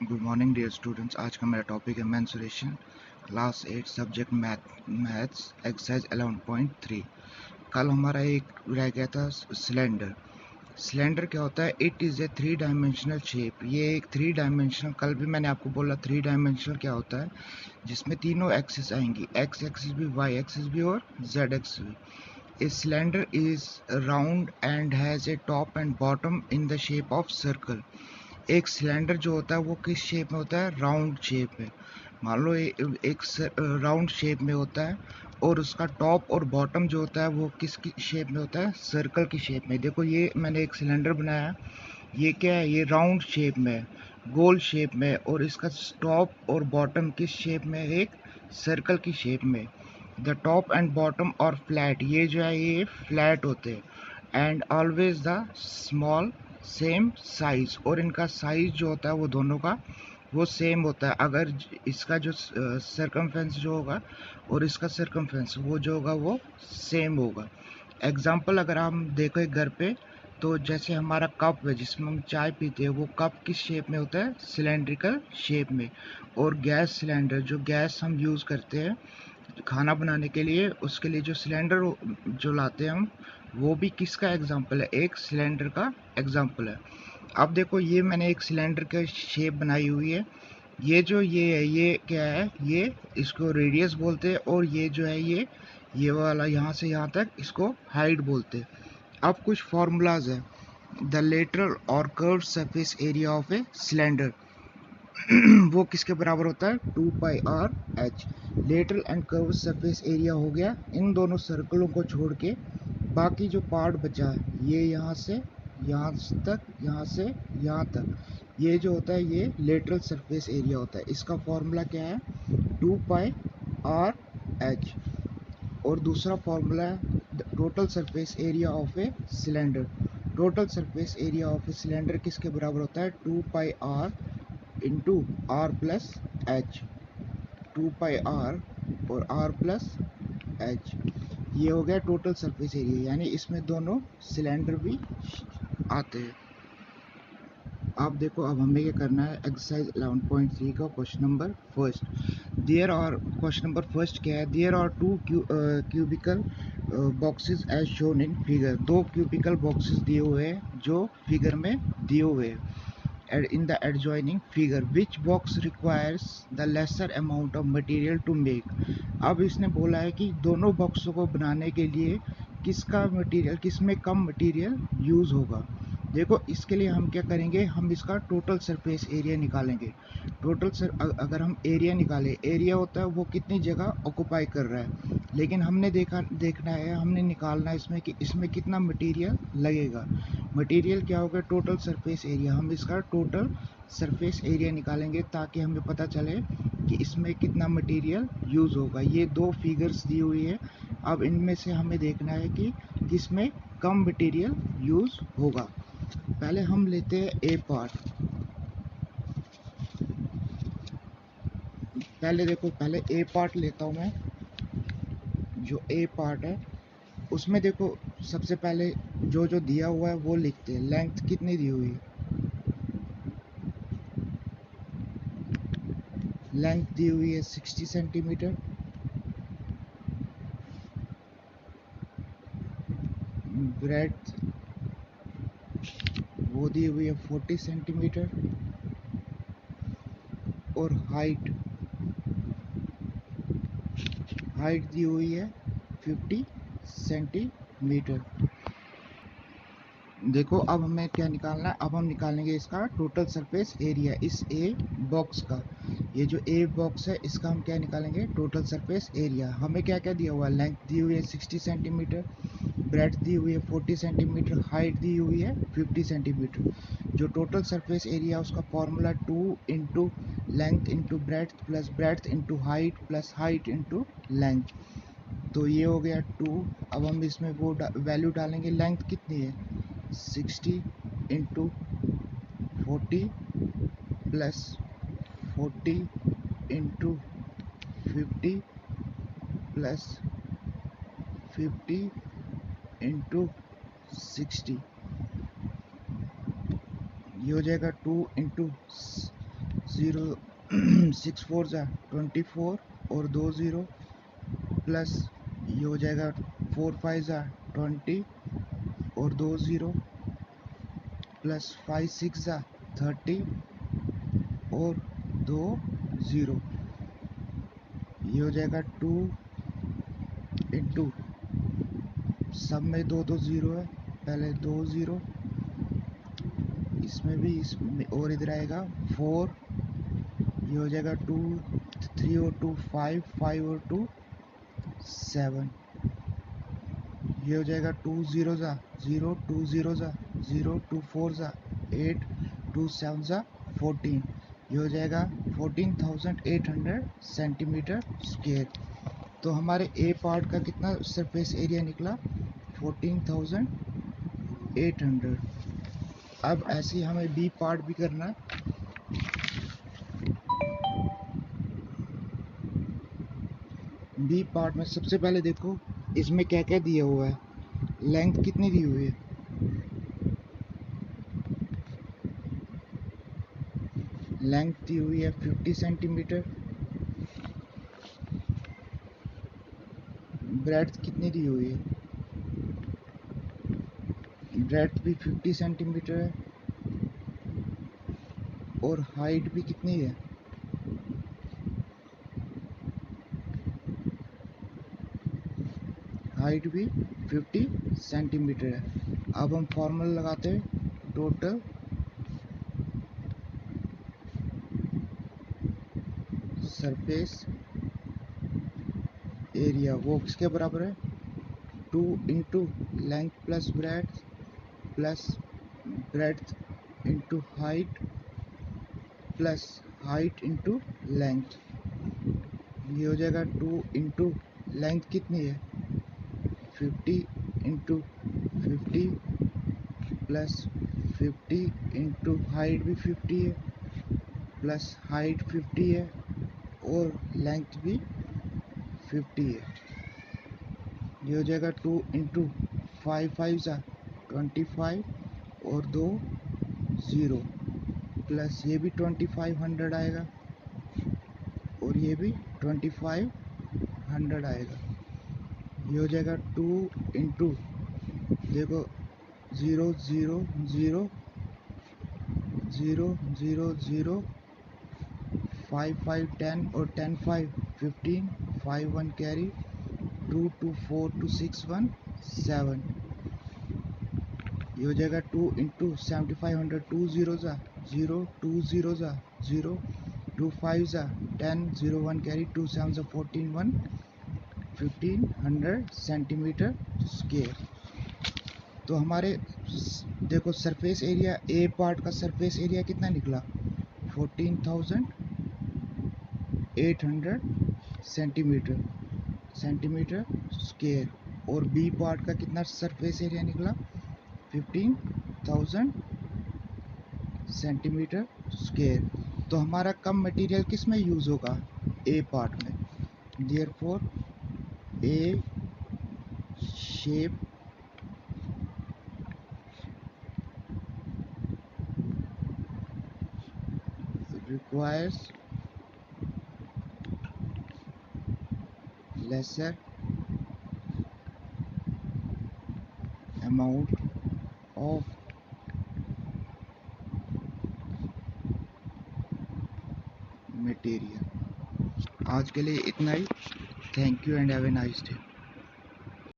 Good morning dear students. आज का मेरा टॉपिक है mensuration, class 8 subject maths exercise 11.3। कल हमारा एक रह गया था सिलेंडर। सिलेंडर क्या होता है? It is a 3 dimensional shape. ये एक 3 डायमेंशनल, कल भी मैंने आपको बोला 3 डायमेंशनल क्या होता है, जिसमें तीनों एक्सिस आएंगी, एक्स एक्सिस भी, वाई एक्सिस भी और जेड एक्सिस भी। A cylinder is round and has a top and bottom in the shape of circle. एक सिलेंडर जो होता है वो किस शेप में होता है? राउंड शेप में। मान लो एक राउंड शेप में होता है और उसका टॉप और बॉटम जो होता है वो किस की शेप में होता है? सर्कल की शेप में। देखो ये मैंने एक सिलेंडर बनाया है, ये क्या है? ये राउंड शेप में है, गोल शेप में, और इसका टॉप और बॉटम किस शेप में? एक सर्कल की शेप में। द टॉप एंड बॉटम और फ्लैट, ये जो है ये फ्लैट होते हैं। And always the small same size, और इनका साइज जो होता है वो दोनों का वो सेम होता है। अगर इसका जो सरकमफेरेंस जो होगा और इसका सरकमफेरेंस वो जो होगा वो सेम होगा। एग्जाम्पल अगर हम देखें घर पे, तो जैसे हमारा कप है जिसमें हम चाय पीते हैं, वो कप किस शेप में होता है? सिलेंड्रिकल शेप में। और गैस सिलेंडर, जो गैस हम यूज़ करते हैं खाना बनाने के लिए, उसके लिए जो सिलेंडर जो लाते हैं हम, वो भी किसका एग्जाम्पल है? एक सिलेंडर का एग्जाम्पल है। अब देखो ये मैंने एक सिलेंडर का शेप बनाई हुई है। ये है, ये क्या है? ये इसको रेडियस बोलते हैं, और ये जो है ये वाला यहाँ से यहाँ तक इसको हाइट बोलते हैं। अब कुछ फार्मूलाज है। द लेटरल और curve surface area of a cylinder वो किसके बराबर होता है? 2πr/h। Lateral and curve surface area हो गया इन दोनों सर्कलों को छोड़ के बाकी जो पार्ट बचा है, ये यहाँ से यहाँ तक, यहाँ से यहाँ तक, ये जो होता है ये लेटरल सरफेस एरिया होता है। इसका फॉर्मूला क्या है? 2πr/h। और दूसरा फॉर्मूला है total surface area of a cylinder. Total surface area of a cylinder किसके बराबर होता है? 2πr into are plus H. 2πr और r प्लस एच, ये हो गया टोटल सरफेस एरिया, यानी इसमें दोनों सिलेंडर भी आते हैं। आप देखो अब हमें क्या करना है, एक्सरसाइज 11.3 का question number first. There are, question number first क्या है? There are two cubical boxes as shown in figure. दो क्यूबिकल बॉक्सेस दिए हुए हैं जो फिगर में दिए हुए हैं। In the adjoining figure, which box requires the lesser amount of material to make। अब इसने बोला है कि दोनों बॉक्सों को बनाने के लिए किसका मटेरियल, किसमें कम मटेरियल यूज़ होगा। देखो इसके लिए हम क्या करेंगे, हम इसका टोटल सरफेस एरिया निकालेंगे। अगर हम एरिया निकालें, एरिया होता है वो कितनी जगह ऑक्यूपाई कर रहा है, लेकिन हमने देखना है, हमने निकालना है इसमें कि इसमें कितना मटेरियल लगेगा। मटेरियल क्या होगा? Total surface area. हम इसका टोटल सरफेस एरिया निकालेंगे ताकि हमें पता चले कि इसमें कितना मटेरियल यूज़ होगा। ये दो फिगर्स दी हुई है। अब इनमें से हमें देखना है कि किसमें कम मटेरियल यूज़ होगा। पहले हम लेते हैं ए पार्ट। पहले ए पार्ट लेता हूँ मैं। जो ए पार्ट है उसमें देखो सबसे पहले जो जो दिया हुआ है वो लिखते हैं। लेंथ कितनी दी हुई है? लेंथ दी हुई है 60 सेंटीमीटर। ब्रेड्थ वो दी हुई है 40 सेंटीमीटर। और हाइट दी हुई है 50 सेंटीमीटर। देखो अब हमें क्या निकालना है, अब हम निकालेंगे इसका टोटल सरफेस एरिया इस ए बॉक्स का। ये जो ए बॉक्स है इसका हम क्या निकालेंगे? Total surface area. हमें क्या क्या दिया हुआ है? लेंथ दी हुई है 60 सेंटीमीटर, ब्रेड्थ दी हुई है 40 सेंटीमीटर, हाइट दी हुई है 50 सेंटीमीटर। जो टोटल सरफेस एरिया उसका formula 2 into length into breadth plus breadth into height plus height into length. तो ये हो गया 2। अब हम इसमें वो वैल्यू डालेंगे। लेंथ कितनी है? 60 into 40 plus 40 into 50 plus 50 into 60। ये हो जाएगा 2 इंटू जीरो 6 4 जा 24 और 2 0 प्लस ये हो जाएगा 4 5 जा 20 और 2 0 प्लस 5 6 जा 30 और 2 0, ये हो जाएगा 2 इंटू, सब में दो दो ज़ीरो है, पहले 2 0, इसमें भी, इसमें और इधर आएगा 4, ये हो जाएगा 2 3 और 2 5 5 और 2 7, ये हो जाएगा 2 0 जा 0 2 0 जा 0 2 4 जा 8 2 7 जा 14, ये हो जाएगा 14,800 सेंटीमीटर स्क्वायर। तो हमारे ए पार्ट का कितना सरफेस एरिया निकला? 14,800। अब ऐसे ही हमें बी पार्ट भी करना है। बी पार्ट में सबसे पहले देखो इसमें क्या क्या दिया हुआ है। लेंथ कितनी दी हुई है? लेंथ दी हुई है 50 सेंटीमीटर। ब्रेड्थ कितनी दी हुई है? ब्रेड्थ भी 50 सेंटीमीटर है। और हाइट भी कितनी है? हाइट भी 50 सेंटीमीटर है। अब हम फॉर्मूला लगाते हैं। टोटल सरफेस एरिया वो किसके बराबर है? 2 into length plus breadth plus breadth into height plus height into length, ये हो जाएगा 2 इंटू लेंथ कितनी है? 50 इंटू 50 प्लस 50 इंटू हाइट भी 50 है प्लस हाइट 50 है और लेंथ भी 50 है, ये हो जाएगा 2 इंटू 5 5 जा 25 और 2 0 प्लस ये भी 2500 आएगा और ये भी 2500 आएगा, ये हो जाएगा 2 इंटू, देखो 0 0 0 0 0 0 5 5 10 और 10 5 15 5 1 कैरी 2 2 4 2 6 1 7, ये हो जाएगा 2 इंटू 7500 2 0 जा 0 2 0 जा 0 2 5 जा 10 0 1 कैरी 2 7 जा 14 1 1500 सेंटीमीटर स्क्वायर। तो हमारे देखो सरफेस एरिया ए पार्ट का सरफेस एरिया कितना निकला? 14,800 सेंटीमीटर स्क्वायर। और बी पार्ट का कितना सरफेस एरिया निकला? 15,000 सेंटीमीटर स्क्वायर। तो हमारा कम मटेरियल किस में यूज़ होगा? ए पार्ट में। Therefore a shape requires lesser amount of material। आज के लिए इतना ही। Thank you and have a nice day.